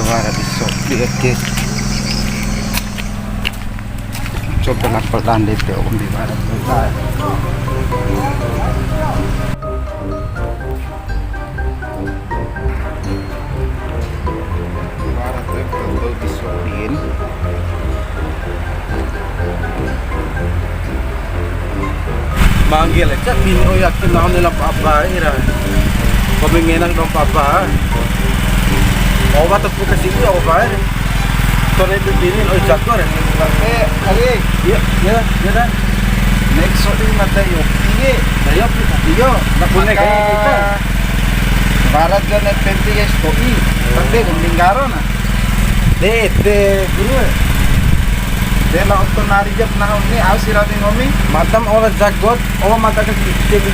Tawara besok guys. Coba lapor dan DP om di barat besar. Barat betul disuapin. Manggil aja bini oh yakin naon nila papa ira. Pemengenang dong papa. Oh batas buka sini oh bae. Sore itu bini oh jago ya. Ali. Iya, ya, ya dah. Next shooting mata yo. Ini, dayo yo. Na punya kayak kita. Barat kan penti ya stoki. Tapi meninggaron na. De guru. De na untuk nari jap na ini aus irati ngomi. Matam orang jagot, oh mata ke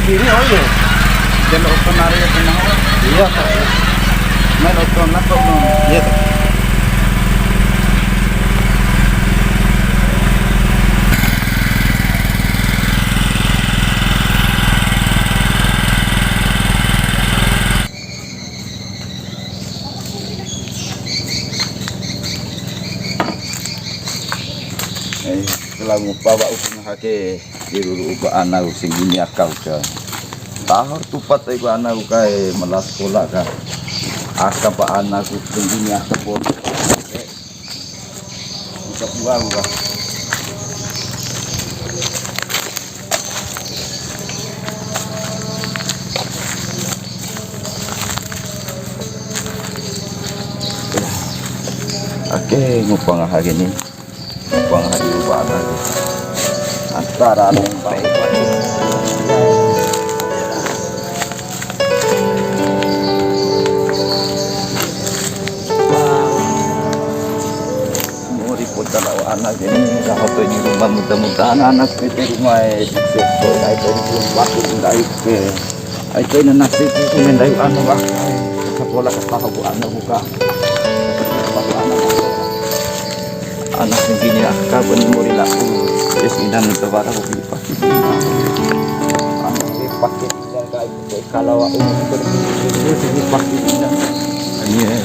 bini oh yo. Dan untuk nari jap na. Iya. Main untuk na to. Iya. Kalau bawa usung hake diruru uga anak sing ini akal ka tahor tupat iku anak kae melas sekolah ka aka pa anak sing ini akal pot ucap dua uga oke ngupang hari ini ngupang hari ubah lagi antara yang baik mau ripot kalau anak ini dah foto ini rumah mudah-mudahan anak kita rumah itu itu belum waktu dari ke itu nasi itu mendai anak bah sekolah ketahu anak buka anak segini akak benmuri laku isinan tebara kopi pasti anak pakai dan kayak kalau umum berpikir sini pasti tidak ini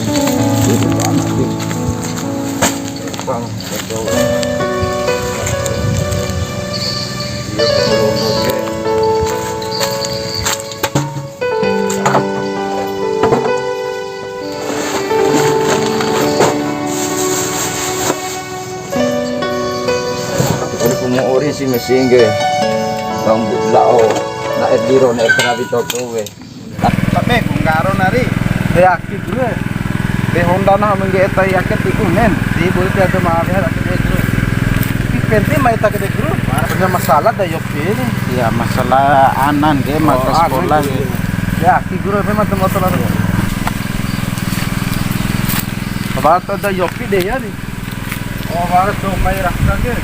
itu anak itu bang betul dia belum oke si mesin ke rambut lao na ediro na etrabi toko we Tapi kungkaro nari. De aki dulu. De Honda na mengge eta yaket ikunen. Di boleh ada maaf ya tapi dulu. Tapi penti mai tak de dulu. Ada masalah da yok ini. Ya masalah anan ge mata sekolah ge. Ya aki dulu memang motor ada. Kabar da yok de ya ni. Oh barat to mai rakna ge.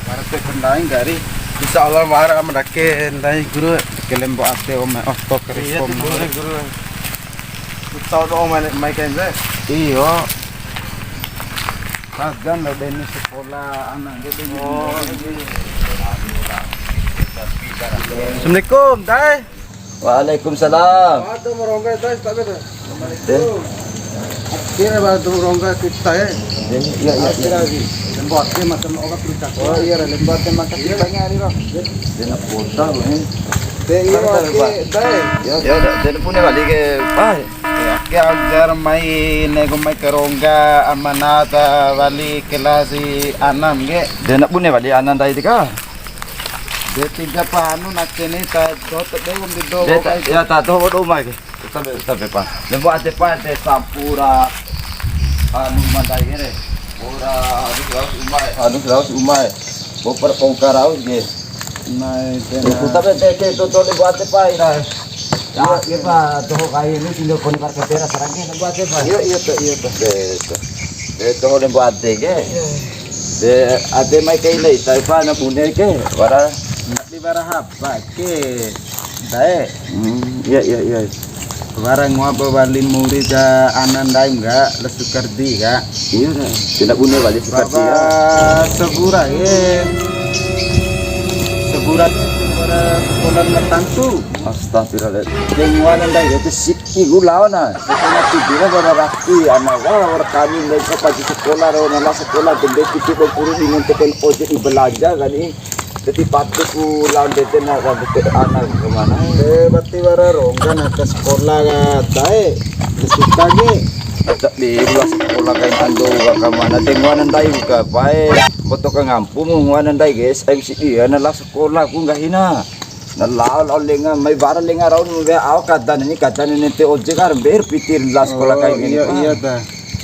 Barat ke kendaing dari bisa Allah marah merake ndai guru kelembo ate om to kerespon guru tahu do mai kenze iyo kagan lo deni sekolah anak gede oh Assalamualaikum dai Waalaikumsalam aduh merongga dai tak ada kira baru merongga kita ya ya lagi lembot ke macam orang perintah oh iya lembot ke macam banyak hari roh dena kota ini iya dai ya dena punya balik ke pai ke agar mai nego mai kerongga amanata wali kelasi anam ge dena punya balik anan dai tika de tiga panu nakene ta dot de um de do ya ta do do mai ke sampai pa lembo ate pa ate sampura anu mandai ere ora anu laos umai bopar pongkarau ge nai tapi teke to lembo ate pa ira ya ke pa to kai ini tilo kon par ketera sarangge lembo ate pa iya to lembo ate ge de ate mai kai lei tai pa na pune ke wara di barahap ke dae iya barang ngapa balin murid anan dai enggak lesukar di ga iya tidak punya balik seperti ya sebura ye seburat sekolah tertentu. Astagfirullahaladzim. Jangan anda itu sikti gula na. Sekolah tidur pada rakti anak orang kami mereka pagi sekolah orang nala sekolah benda kita berpuru di mentekan ojek di belanja kan ini. Jadi patut ku lawan deten anak anak kemana? Berarti bara rongga nak sekolah kata suka ge. Tak di luar sekolah kain ando ke mana? Tengok anda juga baik. Betul ke ngampung ngwan anda guys. MCI nala sekolah ku nggak hina. Nala lenga may bara lenga raun be aw kadan ini te ojek kan ber pitir la sekolah kain ini. Iya dah.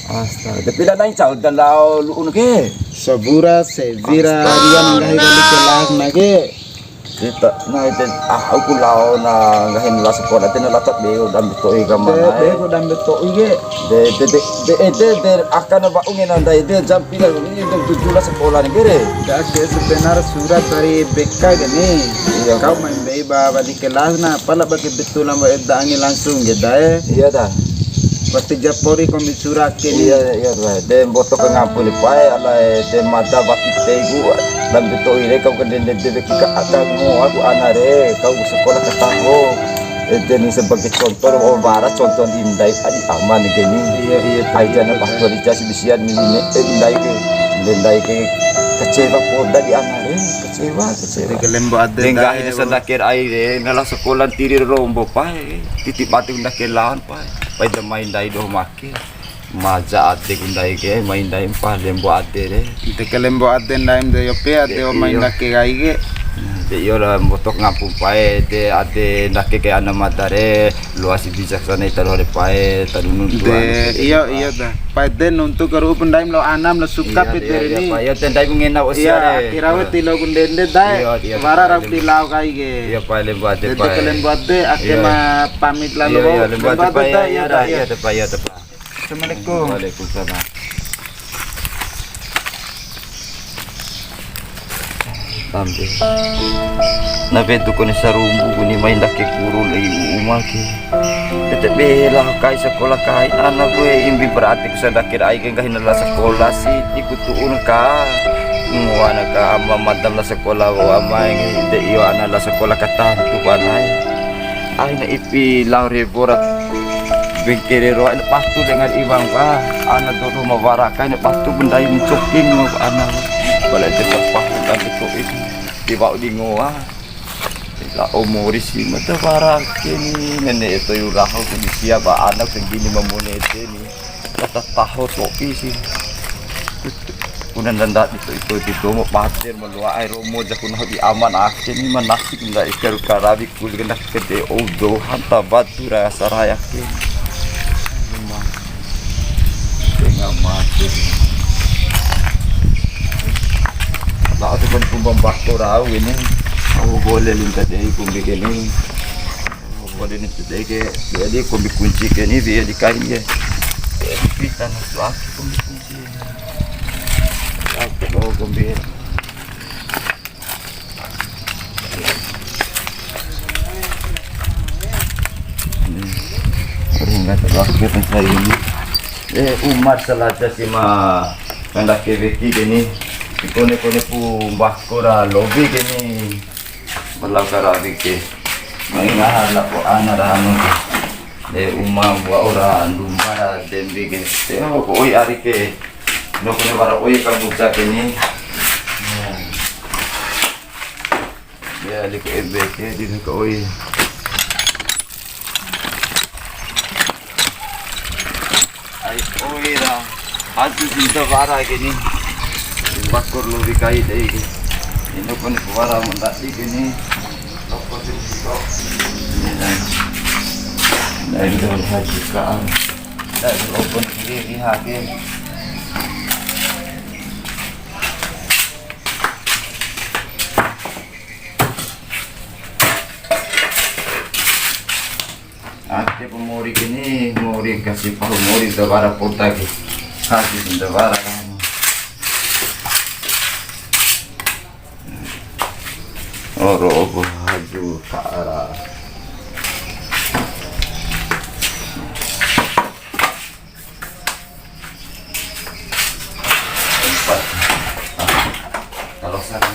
Astaga, tapi dah naik caw dan lau luun ke. Sabura sevira rian ngahira di kelas nage. Kita na itu aku lau na ngahin la sekolah tena latak beo dan betul ke mana. Bego dan betul ige. De akan apa ungin anda itu jam pila ini jam 7 la sekolah ni kere. Dah sebenarnya surat dari BK gini. Kau main beba di kelas na pala bagi betul lama edani langsung gitu. Iya dah. Pati Japori kami surat kini. Iya dah. De botok ke ngampun ni pai ala de mata baki tegu dan betul ini kau kena de ka akamu aku anare kau sekolah ketahu. Ini sebagai contoh orang barat contoh di Indai adi aman gini. Iya. Aja na pastor dikasih bisian ni Indai ke kecewa poda di anare kecewa. Kelembo ada. Dengar ini sedakir air nala sekolah tiri rombo pai titip ati unda kelan pai pai da main dai do make maja ate gundai ke main dai pa lembo ate re Te kelembo ada naim de yope ate o main laki gaige. de yo la motok ngapung pai de ate ndake ke ana matare luas bijaksana itaro re pai tarunun De iya dah. Pai den untuk karu pendaim lo anam lo suka peter ini. pai ten dai mungena osia Iya, kirawe tilo gundende dai. Iya, Wara rap tilau gaige. iya pai lembo ate Te pai kelembo ade ake ma pamit lalu. iya lembo ate pai iya dah iya pai Assalamualaikum. Waalaikumsalam. Sampai nabeto ko ni sa rumbu ko ni may laki kurul ay umaki. Tete bela kay sekolah kay anak ko imbi berarti ko sa dakir ay kay hinala sa sekolah si ikutuun ka. Ngwana ka ama madam la sekolah wa amay hindi iyo ana la sekolah katanto panay. Ay na ipi laure borat bengkerero ay pastu dengan ibang ka. Ana do rumawara kay na pastu benday mencoking mo anak. Bala cepat pahutan itu dibawa di ngoa la umuri si mata para kini nenek itu yurah ko di siapa anak segini memonete ni kata tahu topi si kunan landat itu mau pasir melua air romo jakun di aman akhir ni manasik ndak ikar karabi kul kena kede odo hanta batu rasa rayak ni memang tengah mati. Lah tu pun pembambak korau ini. Aku boleh lintas dari kumbi ini. Aku boleh lintas dari ke dia kumbi kunci ke ni dia di kain dia. Kita nak suak kumbi kunci. Aku bawa kumbi. Ringat terakhir hari ini. Umat selasa sima kandak keveki ini. Kone pu bakura lobby kini balakara dike maingahan la po ana rano de uma bua ora lumbara dembi ke te ko oi ari ke no kone bara oi ka buka kini ya liko ebe ke di ko oi ai oi ra hatu sinta bara kini bakur lu dikai deh ini pun suara mendaki gini lokal itu nah itu haji kan dari open kiri hakim ake pemori gini mori kasih pahu mori tebara pota ke kasih tebara Oro haju ke arah tempat kalau saya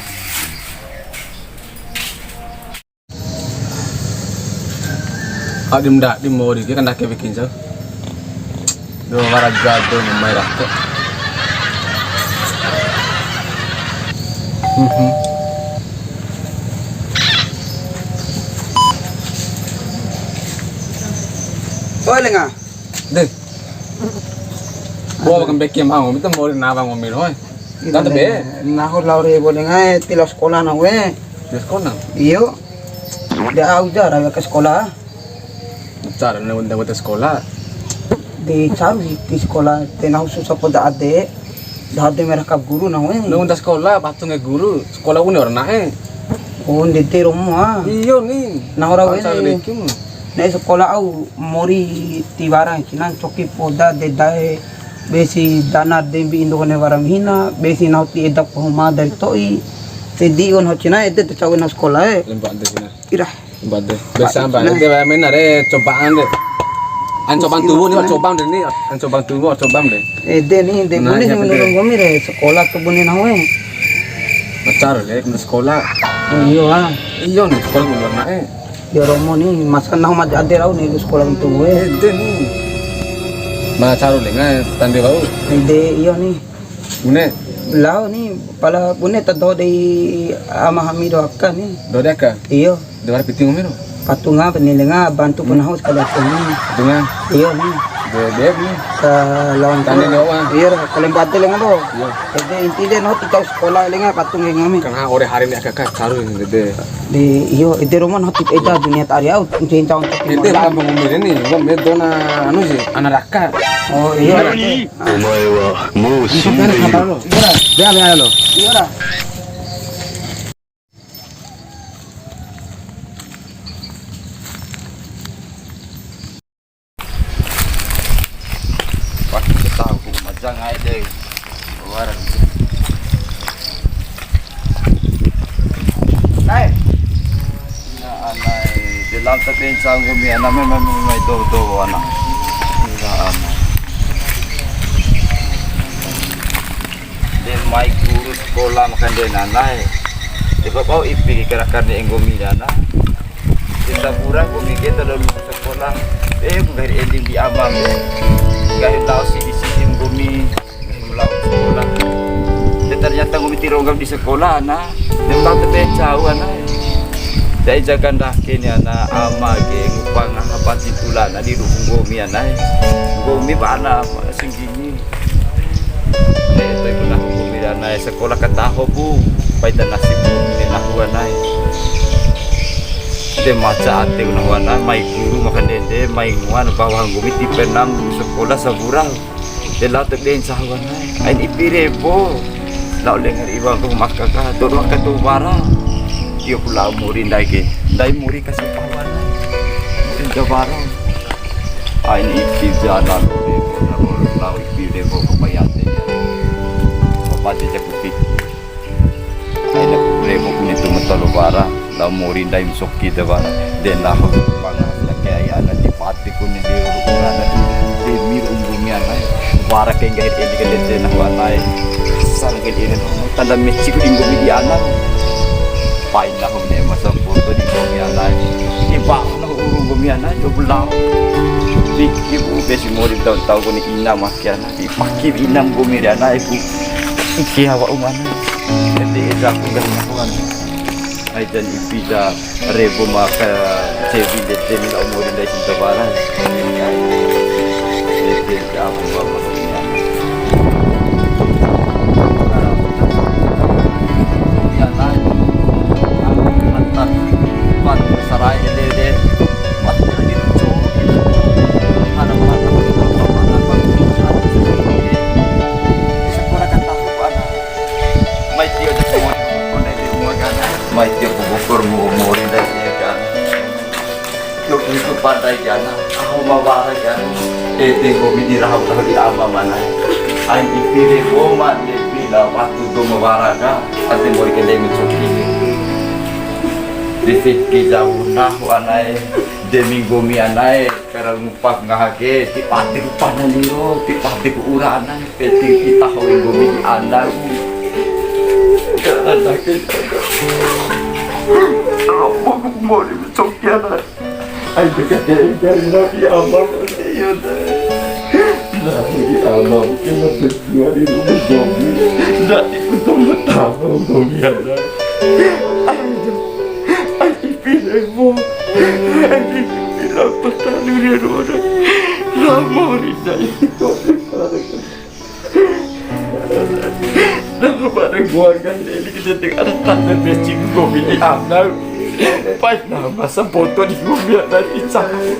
Adim dak di mori kan dak bikin so. Do maraga do mai rakko. Oi lenga. Deh. Bawa kan bekim mau, minta mori na bang ngomel hoy. Tante be. Nah laure lenga tilo sekolah na we. Di sekolah. Iyo. Dia auja ra ke sekolah. Cara na unda sekolah. Di cari di sekolah tenau susah pada ade. Dah ade mereka guru na we. Na unda sekolah patung guru. Sekolah uni orang nae. Oh di rumah. Iyo nih. Nah ora we. Cara bekim. Na sekolah au mori tiwara kinan choki poda de dae besi dana dembi indone waram hina besi nauti edak pohuma dari toi te di on hochina ede te chawen sekolah Lembak de sini. irah Lembak de. Biasa mbak de main are cobaan de. An cobaan tubuh ni cobaan de ni. An cobaan tubuh cobaan de. ede ni de Nah, boleh ya, menurun betul. kami re sekolah tu bune na we Pacar le ke sekolah. oh iyo ah Iyo nih sekolah uni orang nae. di romo ni masa nah ma ade rau ni sekolah tu we Ede nih. Mana cara le ngai tande bau. ede iyo ni Mune lao ni pala bune ta do de ama hamido akka ni do dia ka. iyo De war piting ngomero. patunga penilenga bantu pun haus kala ni Dengan iyo ni de nih. ke lawan Tanda lawan. iya kalian bate lenga do Iya. jadi inti deh no kita sekolah lenga patung lenga mi Kan ore hari ni akak caru de. di iyo ide roman hati eta dunia tariau inti tahun Ede kan ngomel ni. Ngomel dona anu sih anak raka. oh iya お前はもう死んでいる。 Dia be lo. iya dah Wah, tahu macam ai deh. Warang. hai Na anay, dilam ta tin sa ngumi ana may do ana. Ira ana. Din may guru sekolah makan din anay. Di ba kau ipigi karakan ni ngumi ana. Kita burang ngumi kita dalam sekolah. Bukan ending di abang. Gaya tahu si di sini ngumi ulang sekolah. Dan ternyata ngumi tirogam di sekolah na. Dia tahu tebe jauh ana. Dai jagan dah kini ana ama ge ngupang hapat tulan di rumah ngumi ana. Ngumi bana singgini. Itu guna ngumi ana sekolah kataho bu. Paitan nasib ni nahuan ai. De maca ate unawana mai guru makan dende mai nguan bawah ngumi ti penam sekolah saburang de la te den sawan ai ipire bo lau lengar ibang tu makaka tu makatu bara dia pula muri dai muri kasih pawan din jabara ai ni ipi jalan de lau ipire bo kapayate papati jakupi ai la remo kuni tu matalo bara la muri dai misokki de bara den la ho banga la kaya ana di pati kuni di urana di mir bumi ana bara ke gair eli ke de na wanai sang ke ini tanda mechi ku inggo di ana pai na ho ne masam foto di bumi ana di ba na urung bumi ana jo bulau di ibu besi muri tau kuni ina makiana di pakir inam bumi ana ibu iki hawa umana jadi aku gak nakuan ay dan ipida rebo maka cebi dete nila umurin dari Sinta Barat dete ako ba makunya yan ay ang mantan pan saray dede mati dito so hanap sekolah kata ko ana may tiyo da semua mai tiap bukur muri dari dia kan yuk itu pandai jana aku mawara kan komi di rahau di ama mana ai ipire goma de pila waktu do mawara ka ate mori kende mitsoki di fikki jauna wanai demi gomi anai karang mupak ngahake ti pati panaliro ti pati urana peti kita hoy gomi di anak anak kita apa mau dicoknya Ay dekat-dekat lagi amam yun. Lagi amam kena berdua di rumah Zombie. Dati ko tumatawa ko yan. Ay ipinay mo. Ay ipinang patalo niya doon. Lama rin na ito. Parang buwagan nila kita dengan anak-anak mesing ko bili anak. Pas nama sa foto di ko biar nanti cakap.